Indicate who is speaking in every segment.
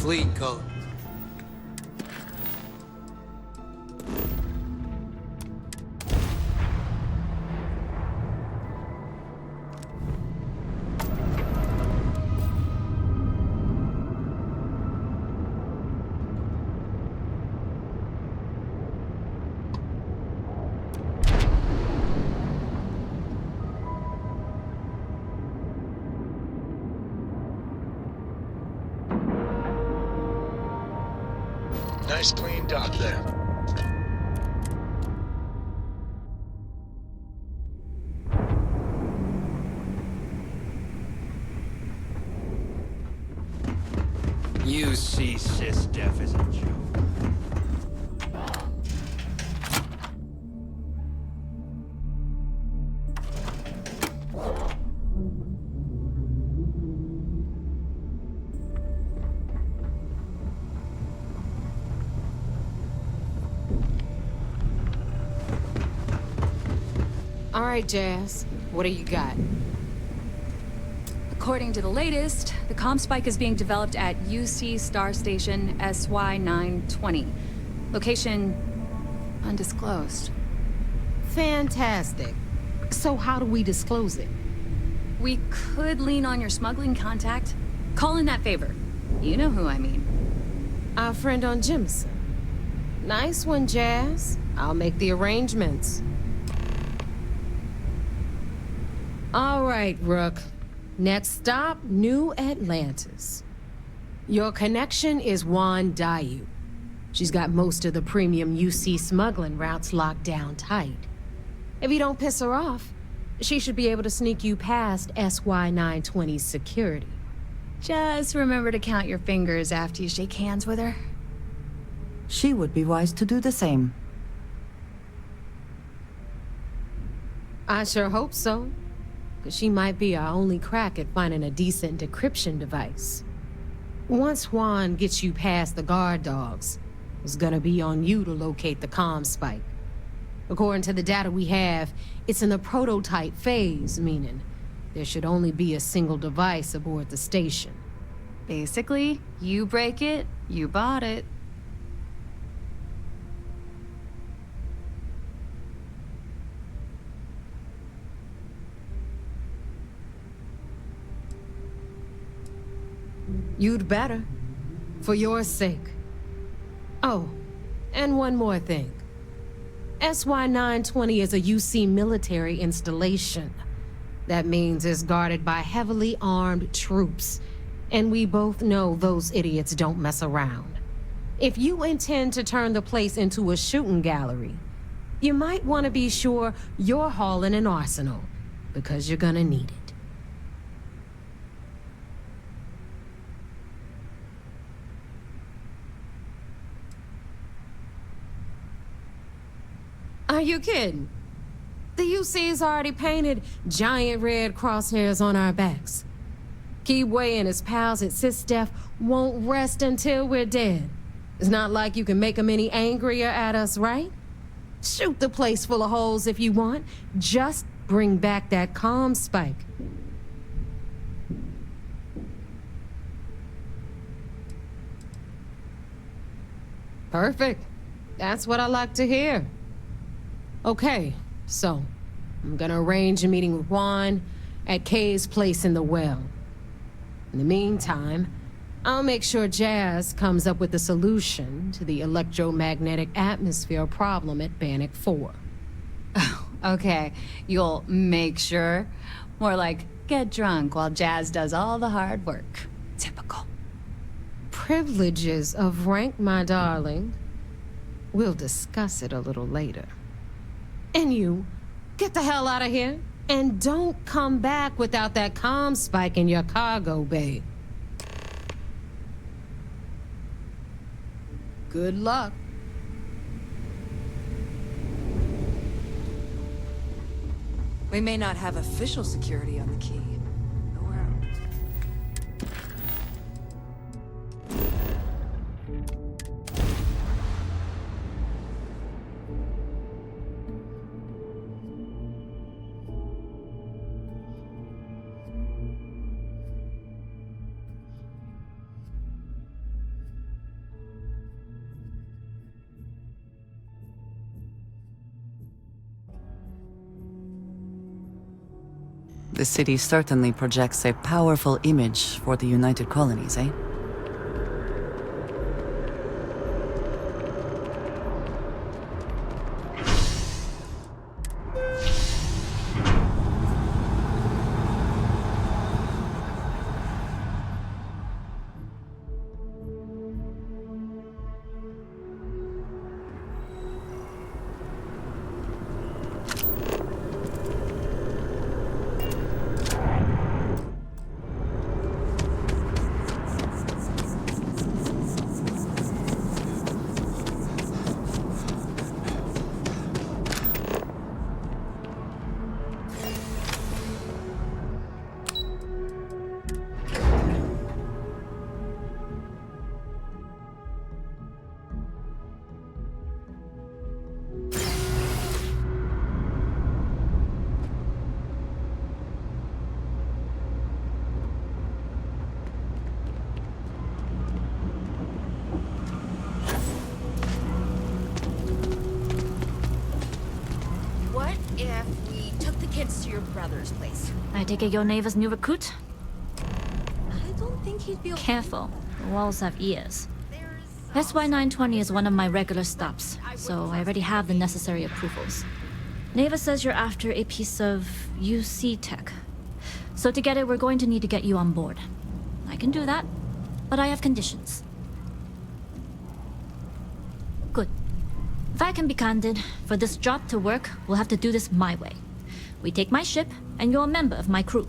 Speaker 1: fleet code.
Speaker 2: Nice clean dock there.
Speaker 1: You see, SysDef is a joke.
Speaker 3: All right, Jazz. What do you got?
Speaker 4: According to the latest, the comm spike is being developed at UC Star Station SY-920. Location undisclosed.
Speaker 3: Fantastic. So how do we disclose it?
Speaker 4: We could lean on your smuggling contact. Call in that favor. You know who I mean.
Speaker 3: Our friend on Jimson. Nice one, Jazz. I'll make the arrangements. All right, Rook. Next stop, New Atlantis. Your connection is Juan Dayu. She's got most of the premium UC smuggling routes locked down tight. If you don't piss her off, she should be able to sneak you past SY-920's security.
Speaker 4: Just remember to count your fingers after you shake hands with her.
Speaker 5: She would be wise to do the same.
Speaker 3: I sure hope so. Because she might be our only crack at finding a decent decryption device. Once Juan gets you past the guard dogs, it's gonna be on you to locate the comm spike. According to the data we have, it's in the prototype phase, meaning there should only be a single device aboard the station.
Speaker 4: Basically, you break it, you bought it.
Speaker 3: You'd better. For your sake. Oh, and one more thing. SY-920 is a UC military installation. That means it's guarded by heavily armed troops. And we both know those idiots don't mess around. If you intend to turn the place into a shooting gallery, you might want to be sure you're hauling an arsenal, because you're gonna need it. Are you kidding? The UC's already painted giant red crosshairs on our backs. Keyway and his pals at SysDef won't rest until we're dead. It's not like you can make them any angrier at us, right? Shoot the place full of holes if you want. Just bring back that comm spike. Perfect. That's what I like to hear. Okay, so I'm gonna arrange a meeting with Juan at Kay's place in the well. In the meantime, I'll make sure Jazz comes up with a solution to the electromagnetic atmosphere problem at Bannock 4.
Speaker 4: Okay, you'll make sure. More like, get drunk while Jazz does all the hard work. Typical.
Speaker 3: Privileges of rank, my darling. We'll discuss it a little later. And you, get the hell out of here. And don't come back without that comm spike in your cargo bay. Good luck.
Speaker 6: We may not have official security on the key, but we're...
Speaker 5: The city certainly projects a powerful image for the United Colonies, eh?
Speaker 7: What if we took the kids to your brother's place?
Speaker 8: I take it your neighbor's new recruit?
Speaker 7: I don't think he'd be okay.
Speaker 8: Careful, the walls have ears.
Speaker 7: There's
Speaker 8: SY920 is one of my regular stops, so I already have the necessary approvals. Neva says you're after a piece of UC tech. So to get it, we're going to need to get you on board. I can do that, but I have conditions. Good. If I can be candid, for this job to work, we'll have to do this my way. We take my ship, and you're a member of my crew.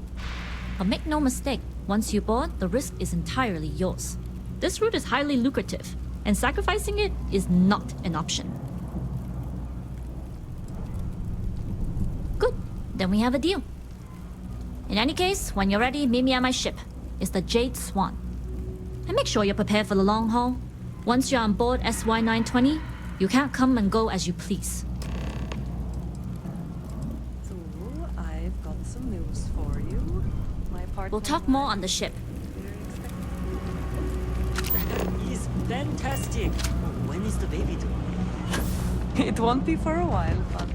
Speaker 8: But make no mistake, once you board, the risk is entirely yours. This route is highly lucrative, and sacrificing it is not an option. Good. Then we have a deal. In any case, when you're ready, meet me at my ship. It's the Jade Swan. And make sure you're prepared for the long haul. Once you're on board SY920, you can't come and go as you please.
Speaker 9: So, I've got some news for you. My partner
Speaker 8: We'll talk more on the ship.
Speaker 10: He's fantastic. When is the baby due?
Speaker 9: It won't be for a while, but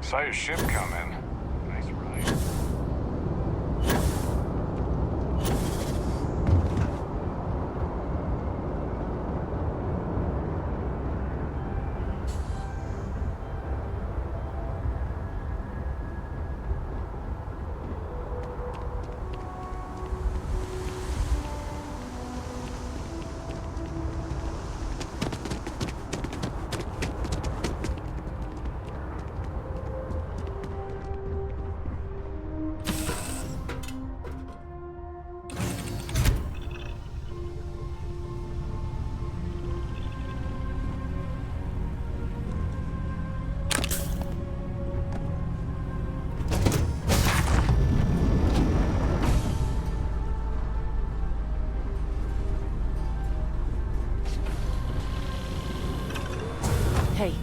Speaker 2: Saw your ship come in. Nice ride.
Speaker 8: Hey.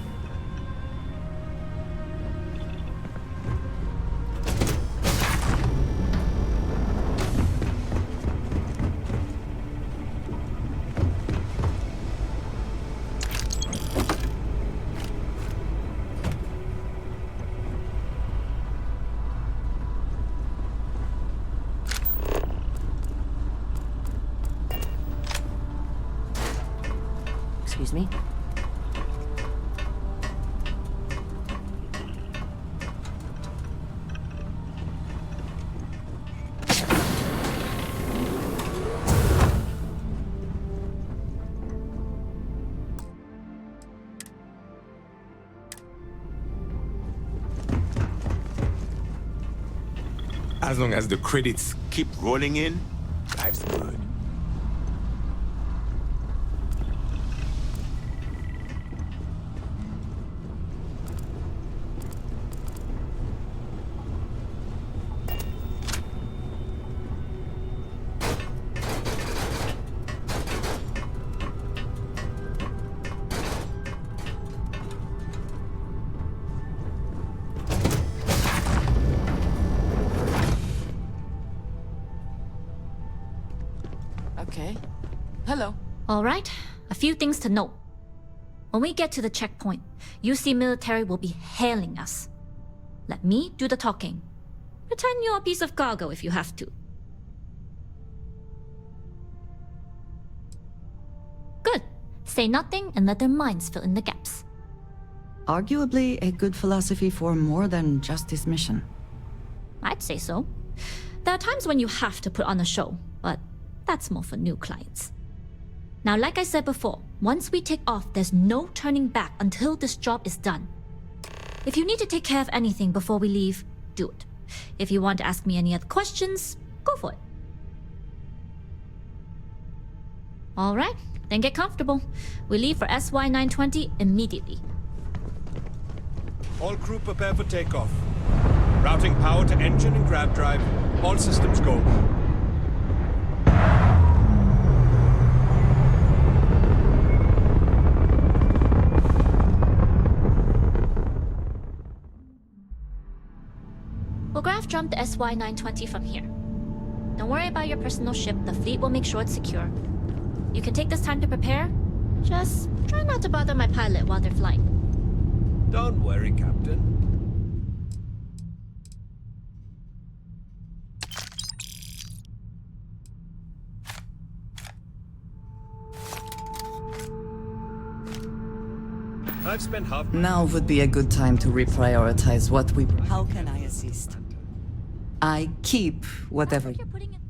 Speaker 10: Excuse me?
Speaker 11: As long as the credits keep rolling in, life's good.
Speaker 10: Hello.
Speaker 8: All right, a few things to note. When we get to the checkpoint, UC military will be hailing us. Let me do the talking. Pretend you're a piece of cargo if you have to. Good. Say nothing and let their minds fill in the gaps.
Speaker 5: Arguably a good philosophy for more than just this mission.
Speaker 8: I'd say so. There are times when you have to put on a show, but that's more for new clients. Now, like I said before, once we take off, there's no turning back until this job is done. If you need to take care of anything before we leave, do it. If you want to ask me any other questions, go for it. All right, then get comfortable. We leave for SY-920 immediately.
Speaker 12: All crew prepare for takeoff. Routing power to engine and grab drive. All systems go.
Speaker 8: We'll graph jump the SY-920 from here. Don't worry about your personal ship, the fleet will make sure it's secure. You can take this time to prepare. Just try not to bother my pilot while they're flying.
Speaker 12: Don't worry, Captain. I've spent half...
Speaker 5: Now would be a good time to reprioritize what we...
Speaker 10: How can I assist?
Speaker 5: I keep whatever...
Speaker 8: You're putting it...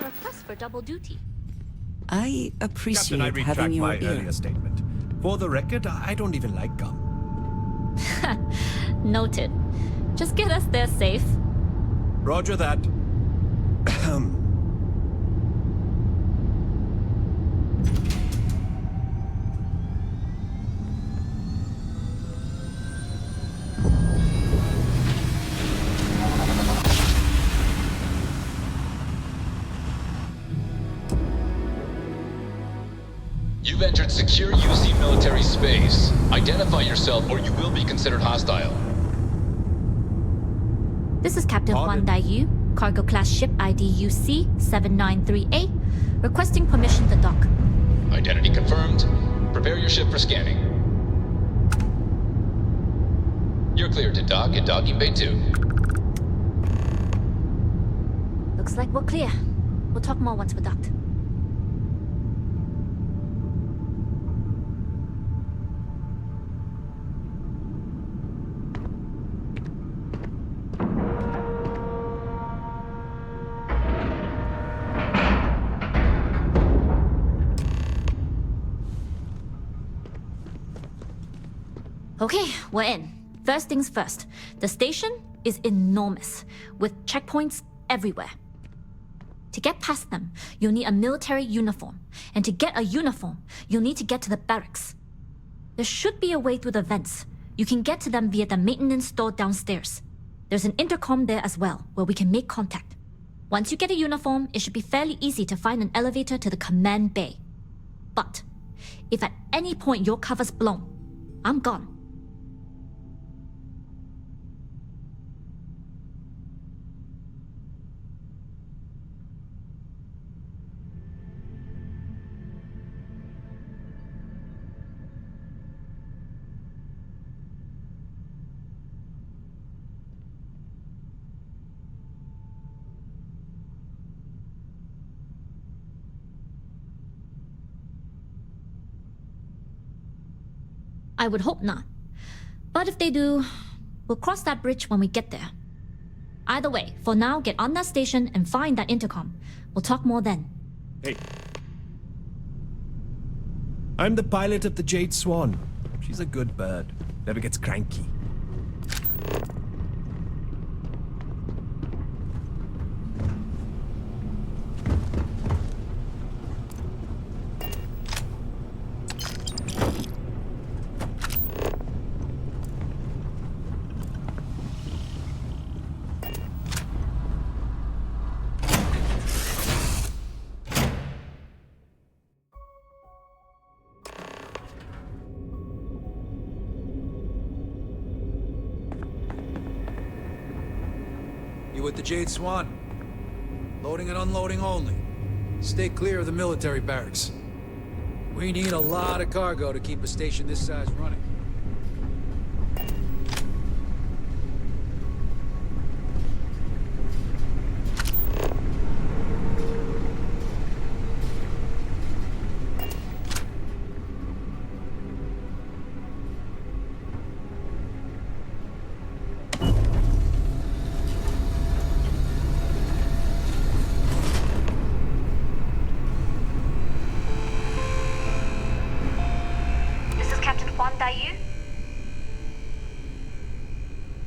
Speaker 8: A request for double duty.
Speaker 5: I appreciate
Speaker 12: Captain, I retract
Speaker 5: having your
Speaker 12: my
Speaker 5: ear.
Speaker 12: earlier statement. For the record, I don't even like gum.
Speaker 8: Noted. Just get us there safe.
Speaker 12: Roger that.
Speaker 13: You've entered secure UC military space. Identify yourself or you will be considered hostile.
Speaker 8: This is Captain Huan Daiyu, cargo class ship ID UC-7938, requesting permission to dock.
Speaker 13: Identity confirmed. Prepare your ship for scanning. You're cleared to dock at docking bay 2.
Speaker 8: Looks like we're clear. We'll talk more once we're docked. Okay, we're in. First things first. The station is enormous, with checkpoints everywhere. To get past them, you'll need a military uniform. And to get a uniform, you'll need to get to the barracks. There should be a way through the vents. You can get to them via the maintenance store downstairs. There's an intercom there as well, where we can make contact. Once you get a uniform, it should be fairly easy to find an elevator to the command bay. But if at any point your cover's blown, I'm gone. I would hope not. But if they do, we'll cross that bridge when we get there. Either way, for now, get on that station and find that intercom. We'll talk more then.
Speaker 12: Hey. I'm the pilot of the Jade Swan. She's a good bird. Never gets cranky.
Speaker 14: You with the Jade Swan? Loading and unloading only. Stay clear of the military barracks. We need a lot of cargo to keep a station this size running.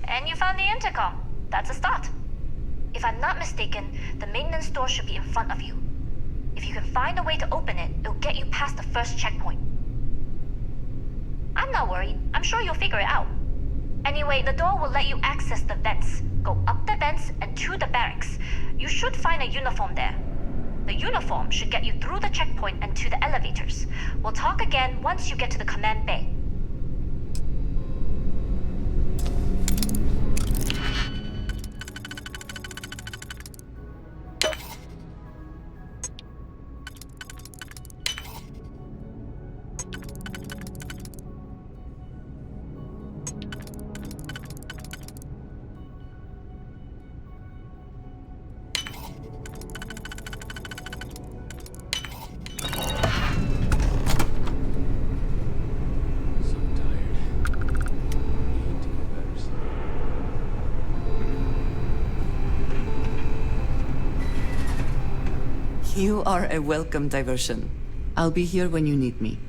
Speaker 15: And you found the intercom. That's a start. If I'm not mistaken, the maintenance door should be in front of you. If you can find a way to open it, it'll get you past the first checkpoint. I'm not worried. I'm sure you'll figure it out. Anyway, the door will let you access the vents. Go up the vents and to the barracks. You should find a uniform there. The uniform should get you through the checkpoint and to the elevators. We'll talk again once you get to the command bay.
Speaker 5: You are a welcome diversion. I'll be here when you need me.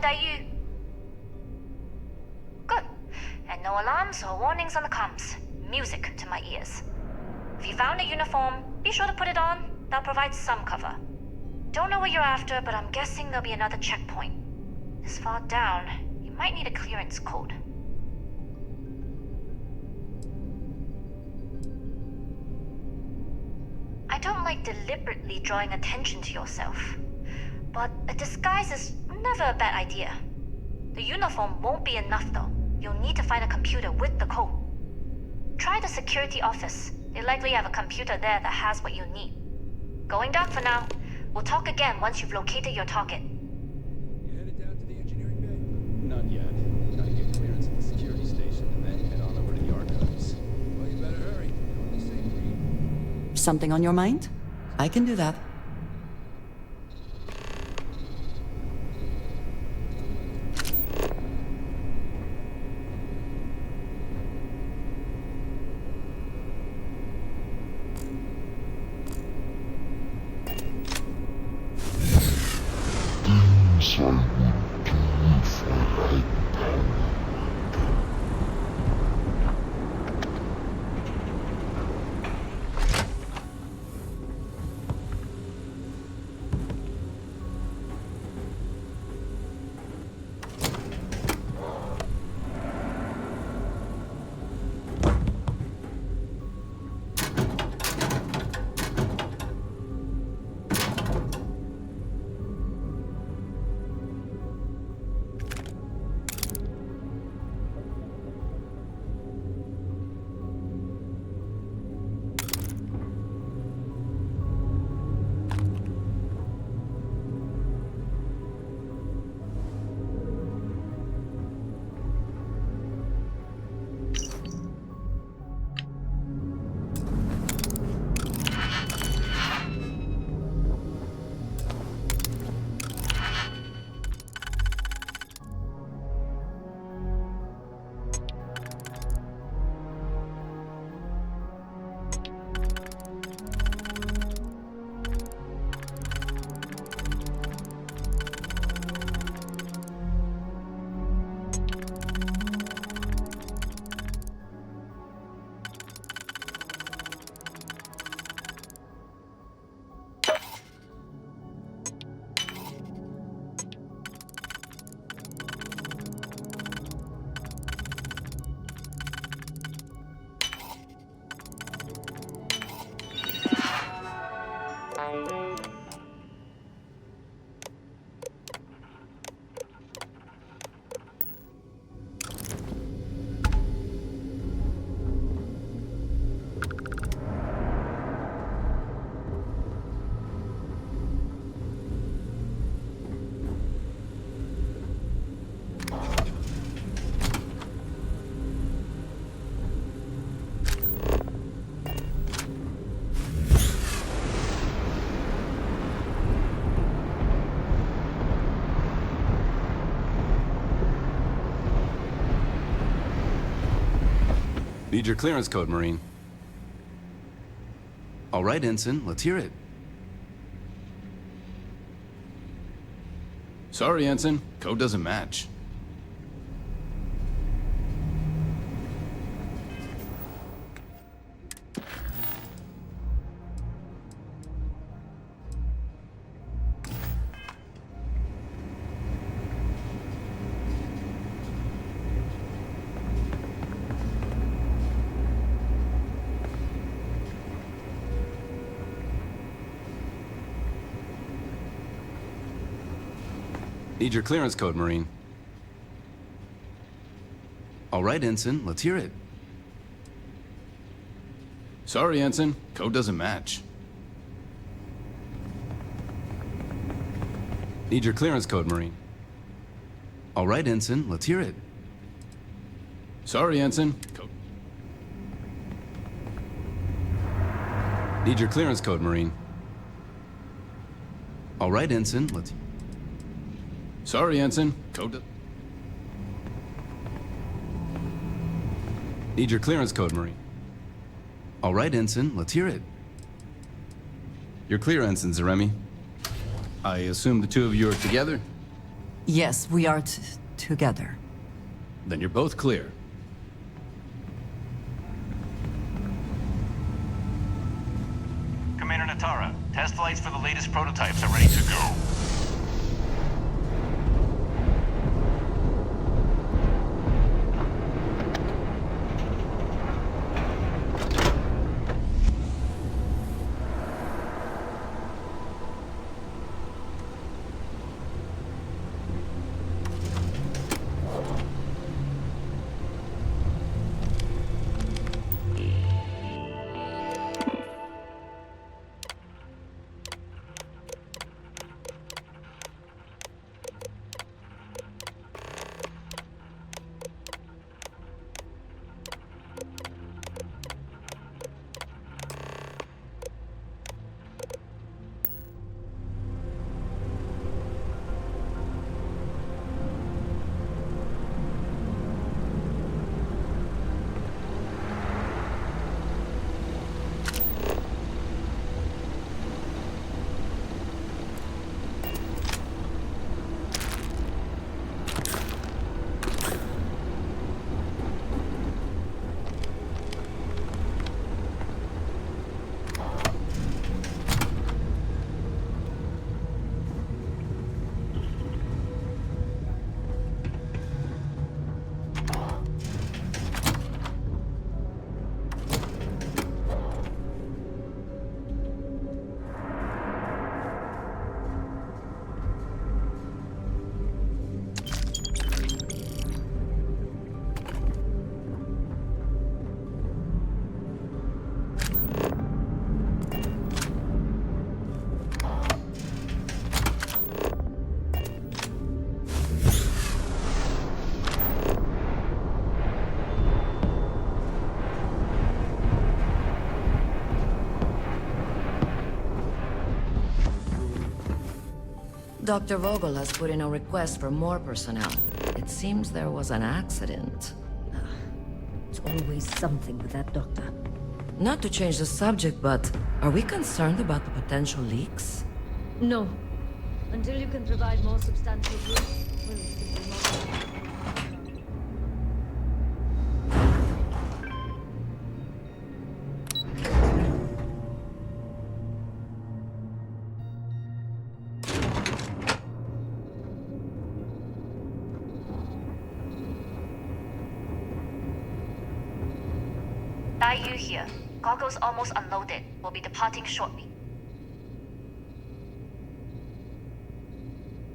Speaker 15: that you? Good. And no alarms or warnings on the comms. Music to my ears. If you found a uniform, be sure to put it on. That'll provide some cover. Don't know what you're after, but I'm guessing there'll be another checkpoint. This far down, you might need a clearance code. I don't like deliberately drawing attention to yourself, but a disguise is never a bad idea. The uniform won't be enough though. You'll need to find a computer with the code. Try the security office. They likely have a computer there that has what you need. Going dark for now. We'll talk again once you've located your target.
Speaker 12: You headed down to the engineering bay?
Speaker 13: Not yet. Gotta get clearance at the security station and then head on over to the archives.
Speaker 14: Well, you better hurry. Don't want to say green.
Speaker 5: Something on your mind? I can do that.
Speaker 16: Need your clearance code, Marine. All right, Ensign, let's hear it. Sorry, Ensign. Code doesn't match. Need your clearance code, Marine. All right, Ensign, let's hear it. Sorry, Ensign. Code doesn't match. Need your clearance code, Marine. All right, Ensign, let's hear it. Sorry, Ensign. Code. Need your clearance code, Marine. All right, Ensign, let's... Sorry, Ensign. Code... Need your clearance code, Marine. All right, Ensign, let's hear it. You're clear, Ensign Zaremi. I assume the two of you are together?
Speaker 5: Yes, we are together.
Speaker 16: Then you're both clear.
Speaker 2: Commander Natara, test flights for the latest prototypes are ready to go.
Speaker 10: Dr. Vogel has put in a request for more personnel. It seems there was an accident.
Speaker 8: It's always something with that doctor.
Speaker 10: Not to change the subject, but are we concerned about the potential leaks?
Speaker 8: No. Until you can provide more substantial proof, we'll simply not.
Speaker 15: Yu here. Cargo's almost unloaded. We'll be departing shortly.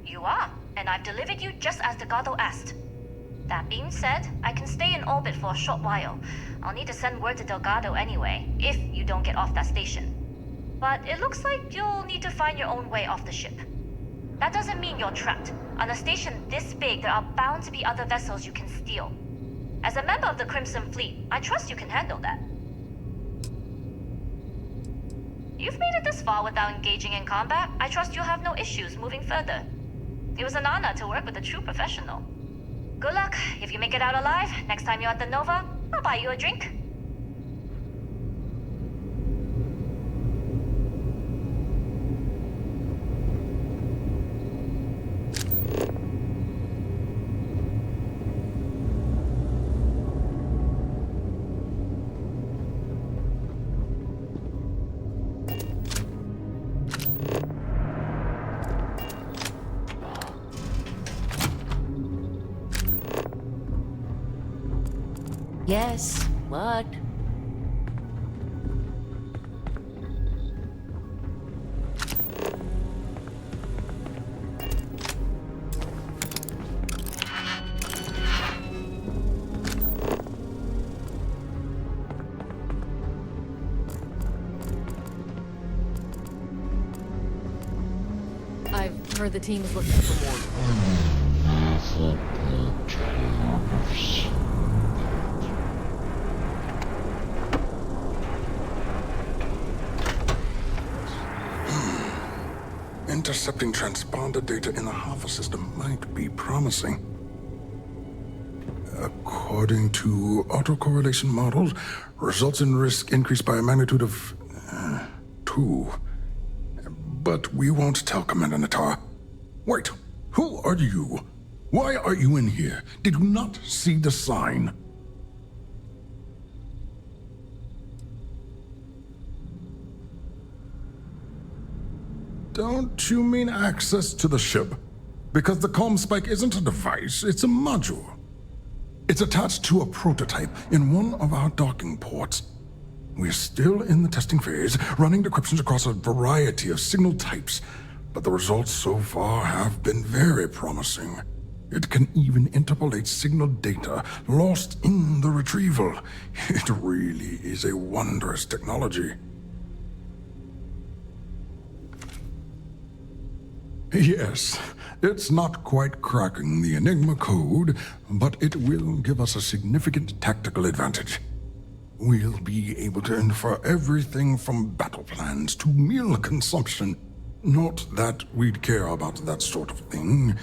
Speaker 15: You are, and I've delivered you just as Delgado asked. That being said, I can stay in orbit for a short while. I'll need to send word to Delgado anyway, if you don't get off that station. But it looks like you'll need to find your own way off the ship. That doesn't mean you're trapped. On a station this big, there are bound to be other vessels you can steal. As a member of the Crimson Fleet, I trust you can handle that. You've made it this far without engaging in combat. I trust you'll have no issues moving further. It was an honor to work with a true professional. Good luck. If you make it out alive, next time you're at the Nova, I'll buy you a drink.
Speaker 10: Yes, what?
Speaker 6: I've heard the team is looking for more.
Speaker 17: Intercepting transponder data in the Alpha system might be promising. According to autocorrelation models, results in risk increased by a magnitude of 2. But we won't tell Commander Natara. Wait, Who are you? Why are you in here? Did you not see the sign? Don't you mean access to the ship? Because the comm spike isn't a device, it's a module. It's attached to a prototype in one of our docking ports. We're still in the testing phase, running decryptions across a variety of signal types, but the results so far have been very promising. It can even interpolate signal data lost in the retrieval. It really is a wondrous technology. Yes, it's not quite cracking the Enigma code, but it will give us a significant tactical advantage. We'll be able to infer everything from battle plans to meal consumption. Not that we'd care about that sort of thing,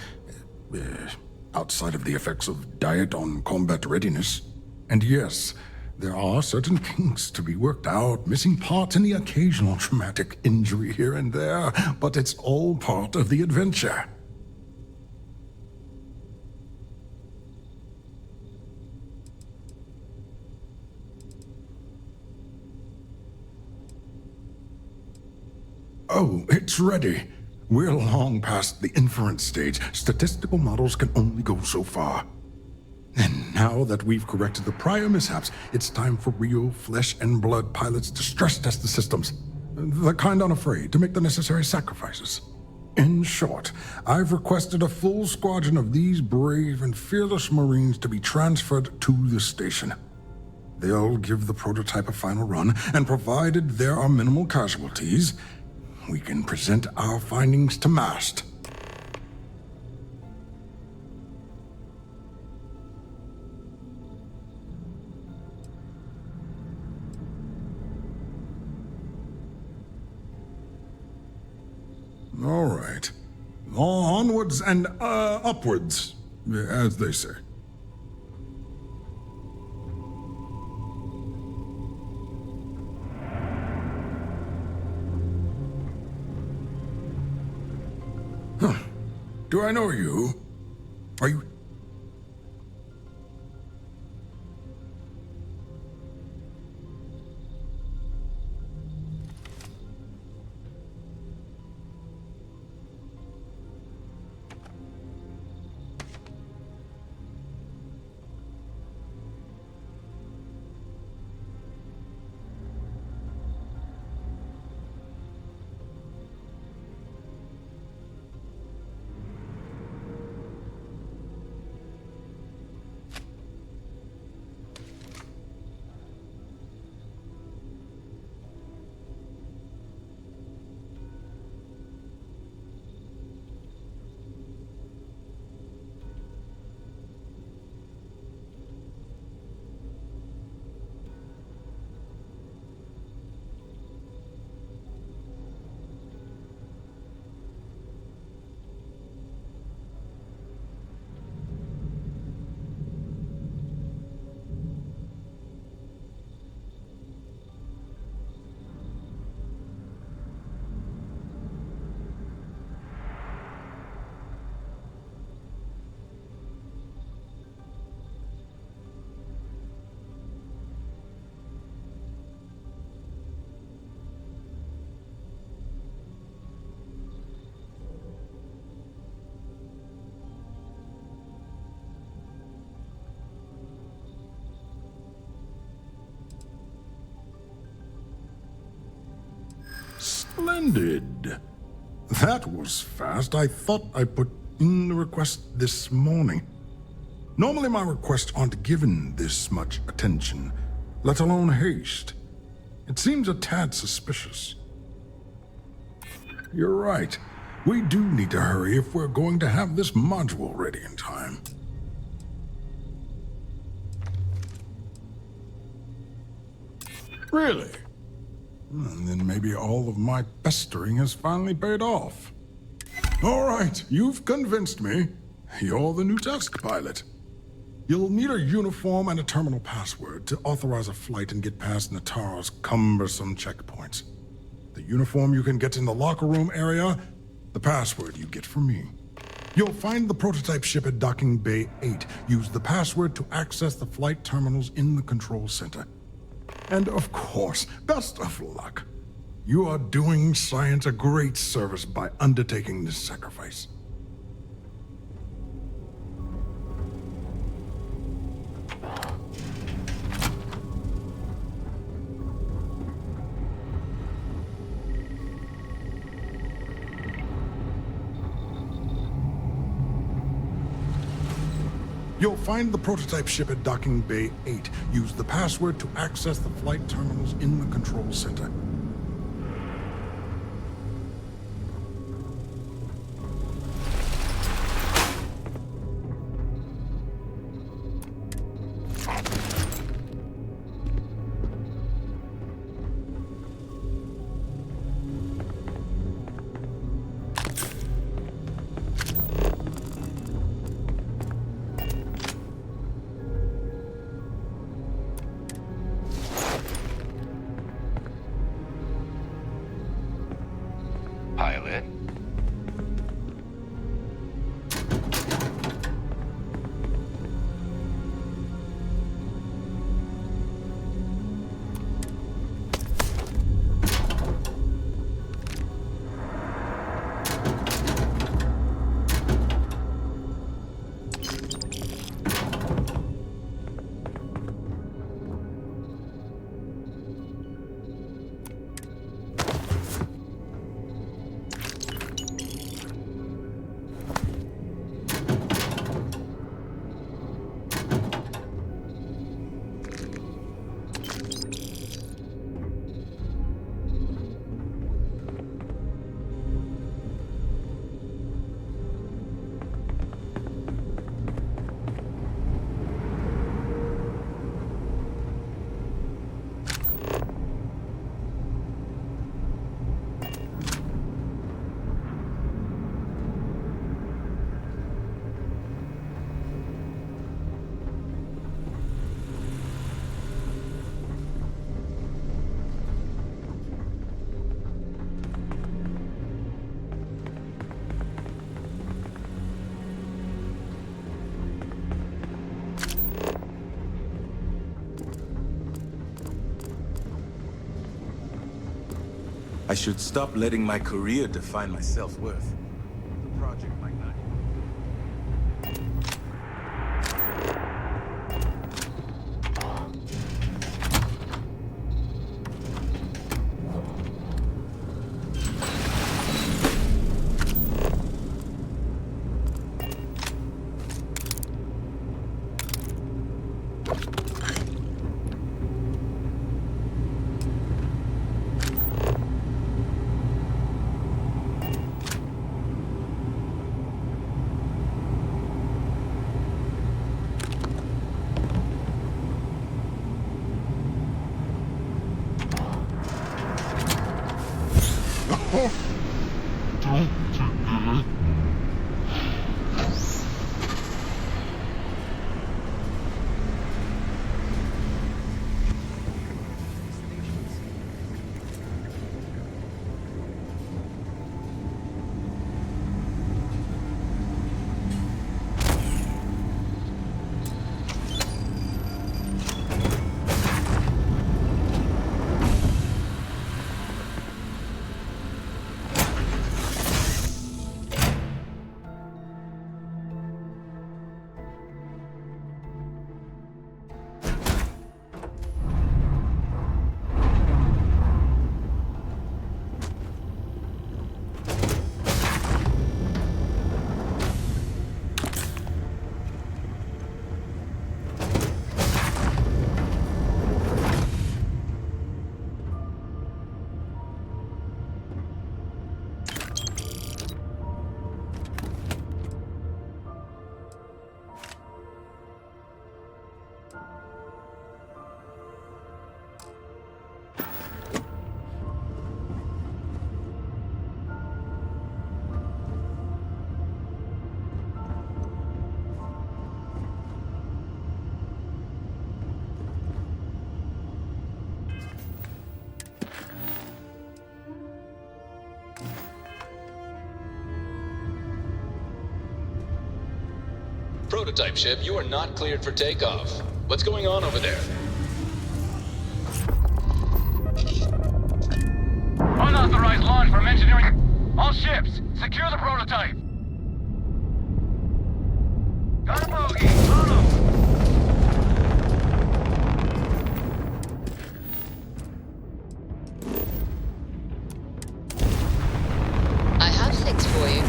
Speaker 17: outside of the effects of diet on combat readiness. And yes, there are certain kinks to be worked out, missing parts and the occasional traumatic injury here and there, but it's all part of the adventure. Oh, it's ready. We're long past the inference stage. Statistical models can only go so far. And now that we've corrected the prior mishaps, it's time for real flesh and blood pilots to stress test the systems. The kind unafraid to make the necessary sacrifices. In short, I've requested a full squadron of these brave and fearless Marines to be transferred to the station. They'll give the prototype a final run, and provided there are minimal casualties, we can present our findings to Mast. All right. Onwards and upwards, as they say. Huh. Do I know you? Are you... Splendid. That was fast. I thought I put in the request this morning. Normally my requests aren't given this much attention, let alone haste. It seems a tad suspicious. You're right. We do need to hurry if we're going to have this module ready in time. Really? And then maybe all of my pestering has finally paid off. All right, you've convinced me. You're the new task pilot. You'll need a uniform and a terminal password to authorize a flight and get past Natara's cumbersome checkpoints. The uniform you can get in the locker room area, the password you get from me. You'll find the prototype ship at Docking Bay 8. Use the password to access the flight terminals in the control center. And of course, best of luck. You are doing science a great service by undertaking this sacrifice. You'll find the prototype ship at Docking Bay 8. Use the password to access the flight terminals in the control center.
Speaker 13: Pilot.
Speaker 11: I should stop letting my career define my self-worth. The project might not.
Speaker 13: prototype ship, you are not cleared for takeoff. What's going on over there?
Speaker 2: Unauthorized launch from engineering. All ships, secure the prototype. Got a bogey. Follow.
Speaker 10: I have things for you.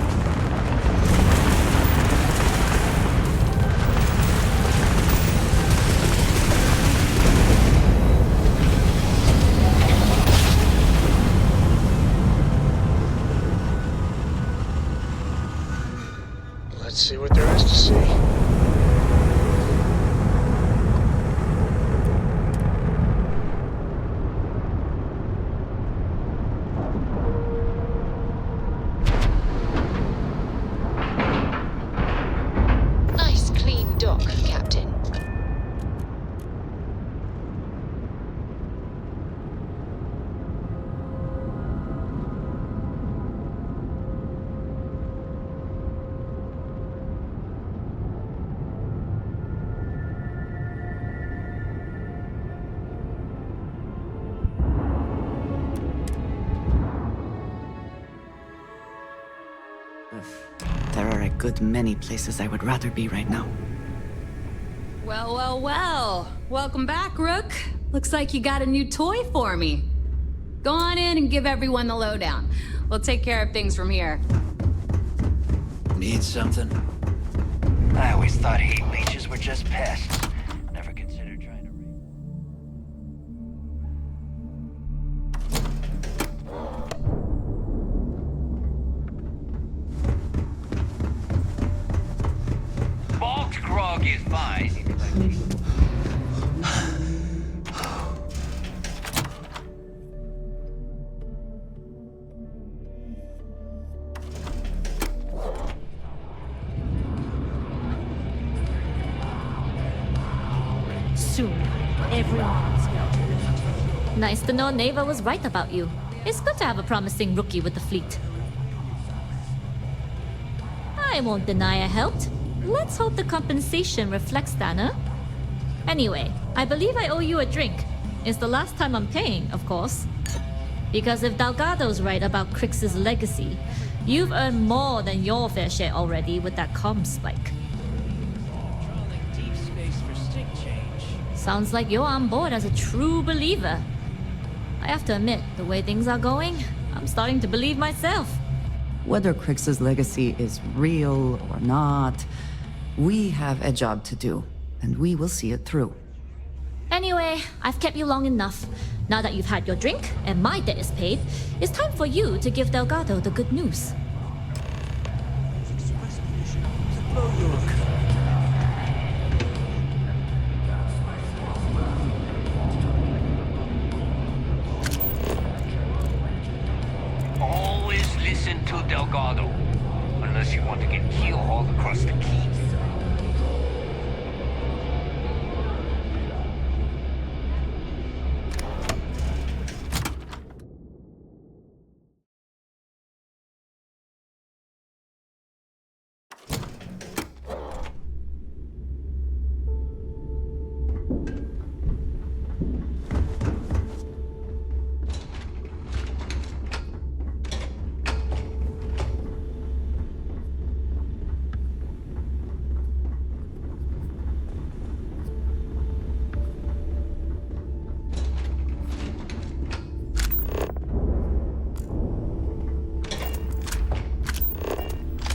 Speaker 18: Let's see what there is to see.
Speaker 7: Nice clean dock, Captain.
Speaker 5: There are a good many places I would rather be right now.
Speaker 4: Well, well, well. Welcome back, Rook. Looks like you got a new toy for me. Go on in and give everyone the lowdown. We'll take care of things from here.
Speaker 1: Need something?
Speaker 19: I always thought heat leeches were just pests. Never considered trying to...
Speaker 2: Bulk grog is fine.
Speaker 3: Soon, everyone's going.
Speaker 8: Nice to know Neva was right about you. It's good to have a promising rookie with the fleet. I won't deny I helped. Let's hope the compensation reflects that, huh? Anyway, I believe I owe you a drink. It's the last time I'm paying, of course. Because if Delgado's right about Crix's legacy, you've earned more than your fair share already with that comm spike.
Speaker 1: Deep space for stick change.
Speaker 8: Sounds like you're on board as a true believer. I have to admit, the way things are going, I'm starting to believe myself.
Speaker 5: Whether Crix's legacy is real or not, we have a job to do, and we will see it through.
Speaker 8: Anyway, I've kept you long enough. Now that you've had your drink and my debt is paid, it's time for you to give Delgado the good news.
Speaker 19: Always listen to Delgado. Unless you want to get keelhauled across the key.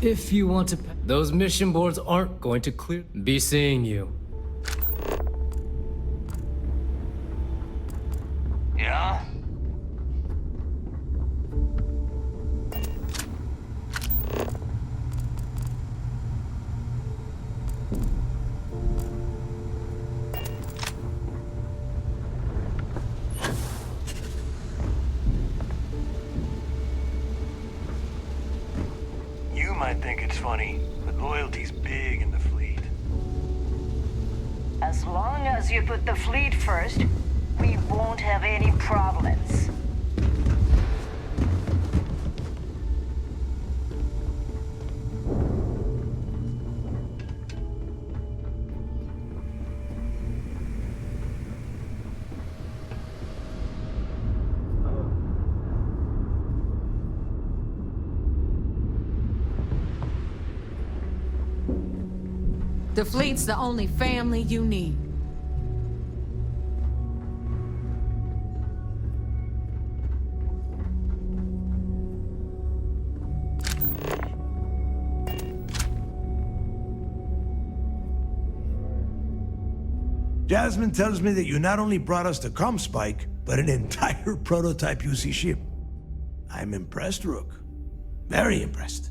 Speaker 20: If you want to... Those mission boards aren't going to clear... Be seeing you.
Speaker 19: Yeah? You might think it's funny, but loyalty's big in the fleet.
Speaker 21: As long as you put the fleet first, we won't have any problems.
Speaker 3: The fleet's the only family you need.
Speaker 9: Jasmine tells me that you not only brought us the comm spike, but an entire prototype UC ship. I'm impressed, Rook. Very impressed.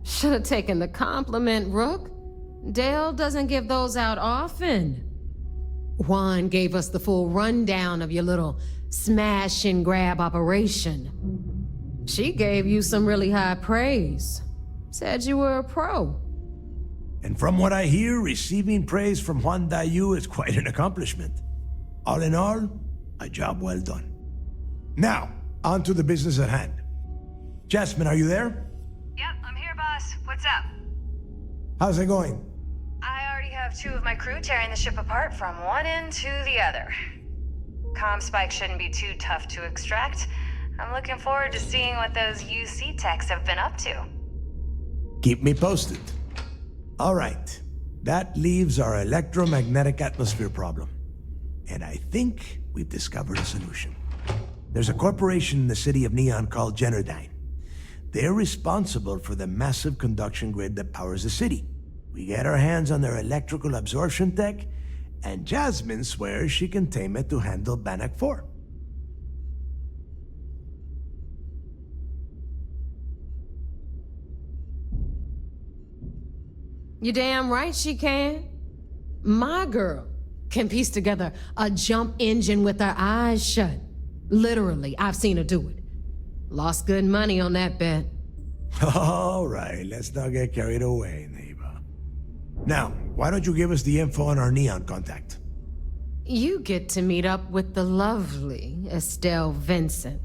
Speaker 3: Should have taken the compliment, Rook. Dale doesn't give those out often. Juan gave us the full rundown of your little smash and grab operation. She gave you some really high praise. Said you were a pro.
Speaker 9: And from what I hear, receiving praise from Juan Dayu is quite an accomplishment. All in all, a job well done. Now, on to the business at hand. Jasmine, are you there?
Speaker 6: Yep, I'm here, boss. What's up?
Speaker 9: How's it going?
Speaker 6: I already have 2 of my crew tearing the ship apart from one end to the other. Comm spike shouldn't be too tough to extract. I'm looking forward to seeing what those UC techs have been up to.
Speaker 9: Keep me posted. All right. That leaves our electromagnetic atmosphere problem. And I think we've discovered a solution. There's a corporation in the city of Neon called Generdyne. They're responsible for the massive conduction grid that powers the city. We get our hands on their electrical absorption tech, and Jasmine swears she can tame it to handle Bannock 4.
Speaker 3: You damn right she can. My girl can piece together a jump engine with her eyes shut. Literally, I've seen her do it. Lost good money on that bet.
Speaker 9: All right, let's not get carried away, neighbor. Now, why don't you give us the info on our Neon contact?
Speaker 3: You get to meet up with the lovely Estelle Vincent.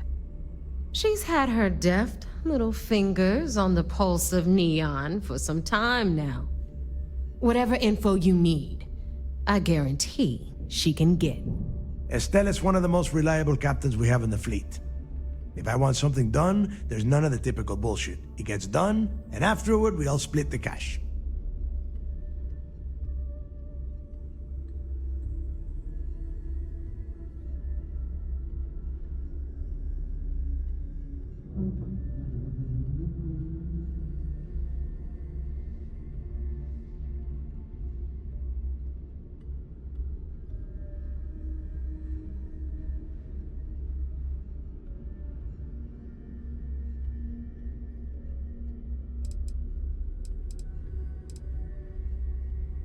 Speaker 3: She's had her deft little fingers on the pulse of Neon for some time now. Whatever info you need, I guarantee she can get.
Speaker 9: Estelle is one of the most reliable captains we have in the fleet. If I want something done, there's none of the typical bullshit. It gets done, and afterward, we all split the cash.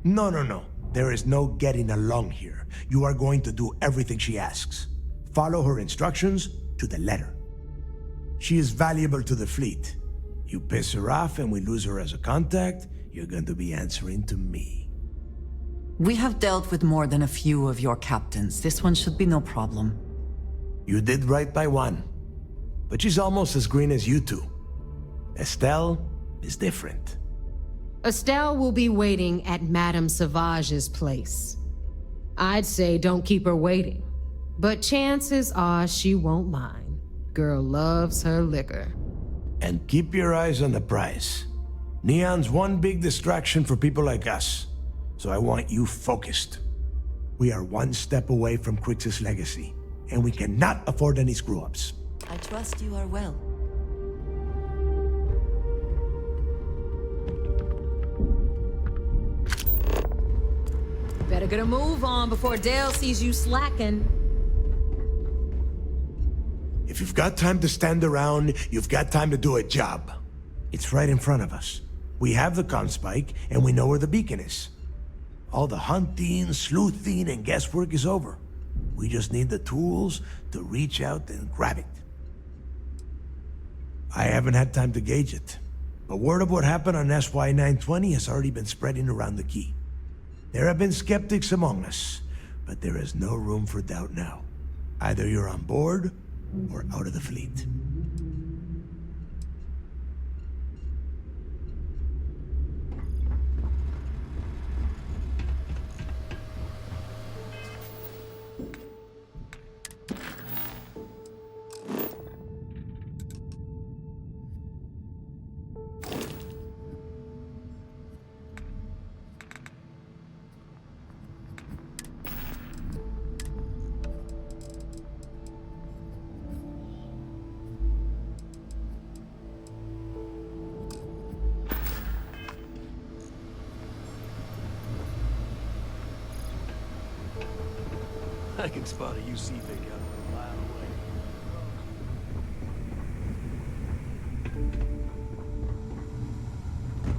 Speaker 9: No. There is no getting along here. You are going to do everything she asks. Follow her instructions to the letter. She is valuable to the fleet. You piss her off and we lose her as a contact, you're going to be answering to me.
Speaker 5: We have dealt with more than a few of your captains. This one should be no problem.
Speaker 9: You did right by one. But she's almost as green as you two. Estelle is different.
Speaker 3: Estelle will be waiting at Madame Sauvage's place. I'd say don't keep her waiting, but chances are she won't mind. Girl loves her liquor.
Speaker 9: And keep your eyes on the prize. Neon's one big distraction for people like us, so I want you focused. We are one step away from Crix's legacy, and we cannot afford any screw-ups.
Speaker 5: I trust you are well.
Speaker 3: Better get a move on before Dale sees you slacking.
Speaker 9: If you've got time to stand around, you've got time to do a job. It's right in front of us. We have the comm spike, and we know where the beacon is. All the hunting, sleuthing, and guesswork is over. We just need the tools to reach out and grab it. I haven't had time to gauge it, but word of what happened on SY-920 has already been spreading around the key. There have been skeptics among us, but there is no room for doubt now. Either you're on board, or out of the fleet.
Speaker 12: I can spot a UC pickup a mile away.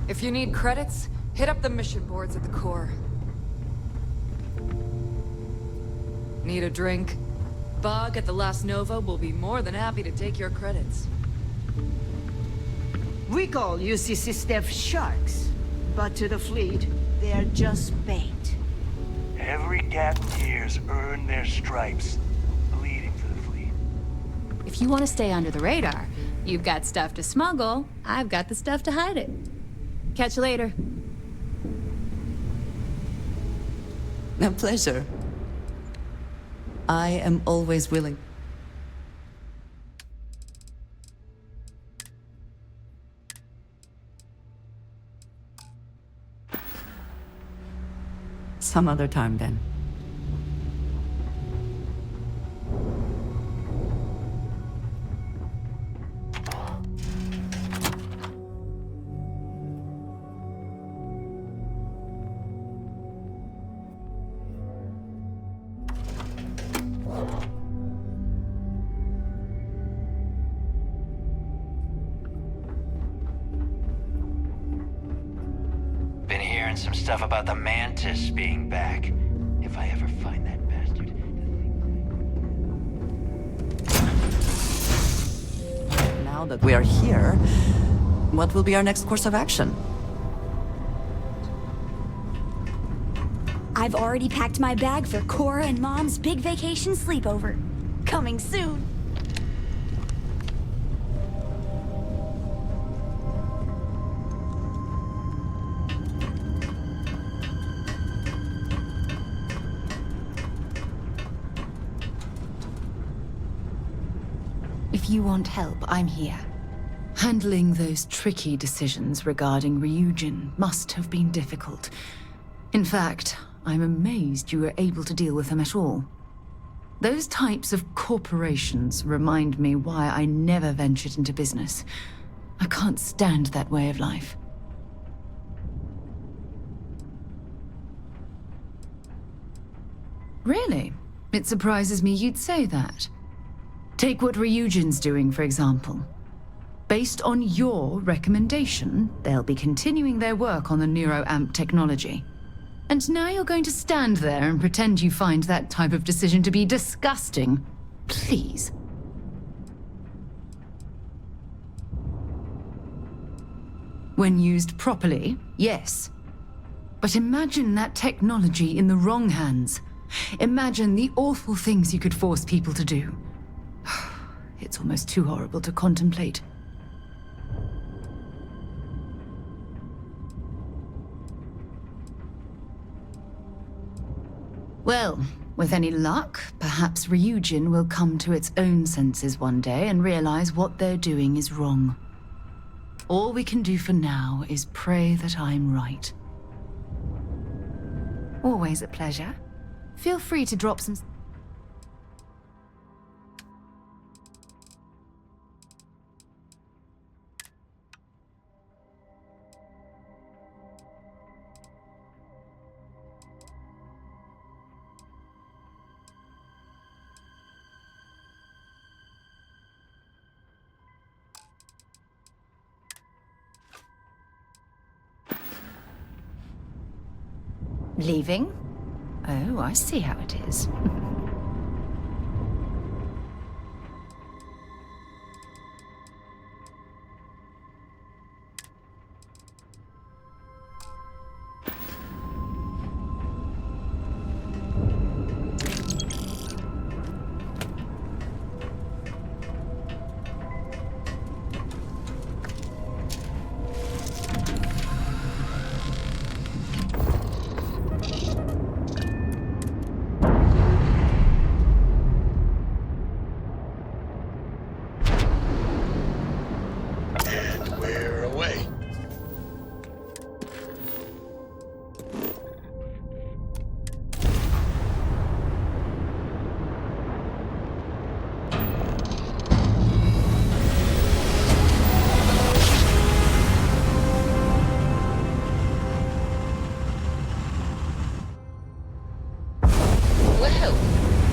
Speaker 22: If you need credits, hit up the mission boards at the core. Need a drink? Bog at the Last Nova will be more than happy to take your credits.
Speaker 21: We call UCC staff sharks, but to the fleet, they're just bait.
Speaker 19: Every captain here's earned their stripes, bleeding for the fleet.
Speaker 4: If you want to stay under the radar, you've got stuff to smuggle, I've got the stuff to hide it. Catch you later.
Speaker 5: A pleasure. I am always willing. Some other time, then.
Speaker 19: Been hearing some stuff about the Mantis being back. If I ever find that bastard.
Speaker 5: Now that we are here, what will be our next course of action?
Speaker 23: I've already packed my bag for Cora and Mom's big vacation sleepover. Coming soon.
Speaker 24: If you want help, I'm here. Handling those tricky decisions regarding Ryujin must have been difficult. In fact, I'm amazed you were able to deal with them at all. Those types of corporations remind me why I never ventured into business. I can't stand that way of life. Really? It surprises me you'd say that. Take what Ryujin's doing, for example. Based on your recommendation, they'll be continuing their work on the NeuroAmp technology. And now you're going to stand there and pretend you find that type of decision to be disgusting. Please. When used properly, yes. But imagine that technology in the wrong hands. Imagine the awful things you could force people to do. It's almost too horrible to contemplate. Well, with any luck, perhaps Ryujin will come to its own senses one day and realize what they're doing is wrong. All we can do for now is pray that I'm right. Always a pleasure. Feel free to drop some... Leaving? Oh, I see how it is.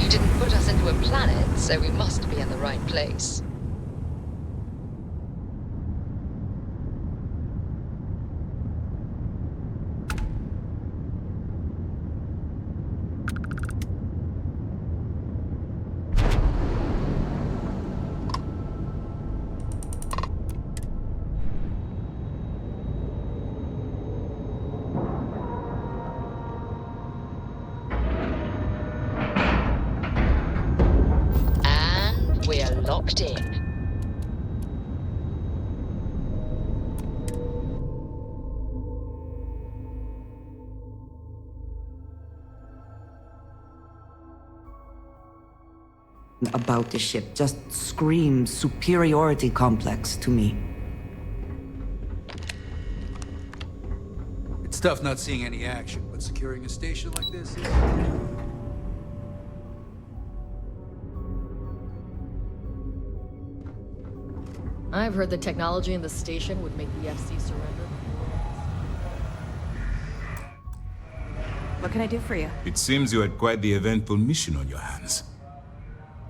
Speaker 14: You didn't put us into a planet, so we must be in the right place. We're locked in.
Speaker 5: About the ship just screams superiority complex to me.
Speaker 1: It's tough not seeing any action, but securing a station like this is...
Speaker 22: I've heard the technology in the station would make the FC surrender.
Speaker 15: What can I do for you?
Speaker 11: It seems you had quite the eventful mission on your hands.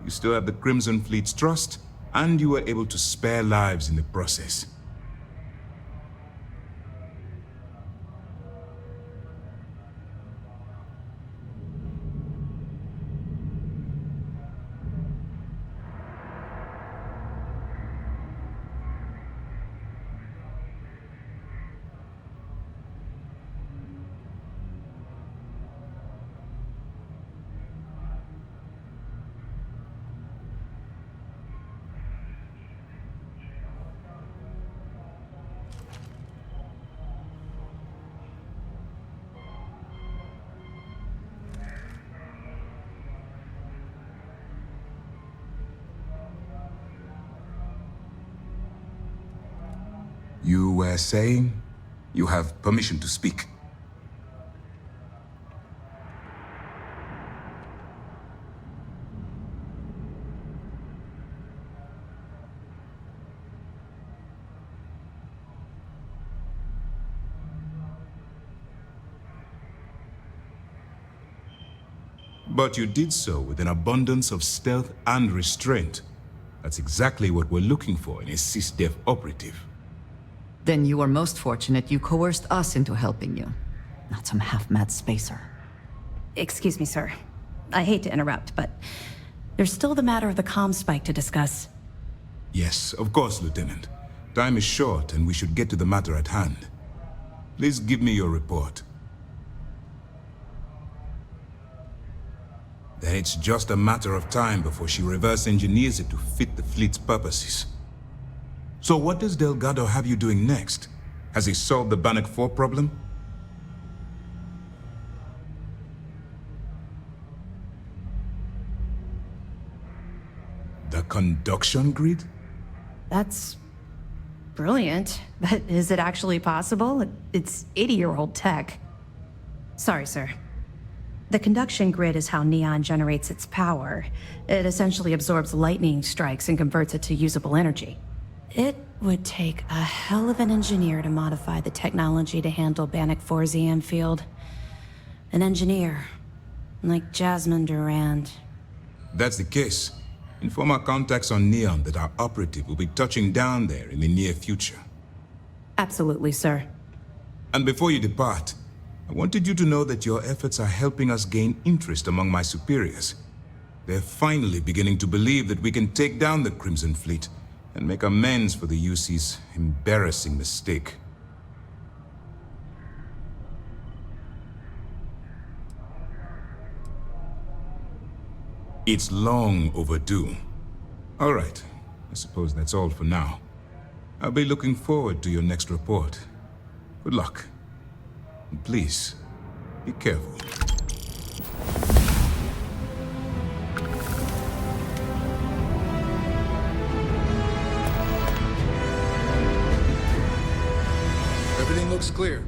Speaker 11: You still have the Crimson Fleet's trust, and you were able to spare lives in the process. You were saying? You have permission to speak. But you did so with an abundance of stealth and restraint. That's exactly what we're looking for in a SysDef operative.
Speaker 5: Then you were most fortunate you coerced us into helping you, not some half-mad spacer.
Speaker 15: Excuse me, sir. I hate to interrupt, but there's still the matter of the comm spike to discuss.
Speaker 11: Yes, of course, Lieutenant. Time is short, and we should get to the matter at hand. Please give me your report. Then it's just a matter of time before she reverse engineers it to fit the fleet's purposes. So what does Delgado have you doing next? Has he solved the Bannock 4 problem? The conduction grid?
Speaker 15: That's brilliant, but is it actually possible? It's 80-year-old tech. Sorry, sir. The conduction grid is how Neon generates its power. It essentially absorbs lightning strikes and converts it to usable energy. It would take a hell of an engineer to modify the technology to handle Bannock 4's EM field. An engineer, like Jasmine Durand.
Speaker 11: That's the case. Inform our contacts on Neon that our operative will be touching down there in the near future.
Speaker 15: Absolutely, sir.
Speaker 11: And before you depart, I wanted you to know that your efforts are helping us gain interest among my superiors. They're finally beginning to believe that we can take down the Crimson Fleet and make amends for the UC's embarrassing mistake. It's long overdue. All right, I suppose that's all for now. I'll be looking forward to your next report. Good luck. And please, be careful.
Speaker 1: Everything looks clear.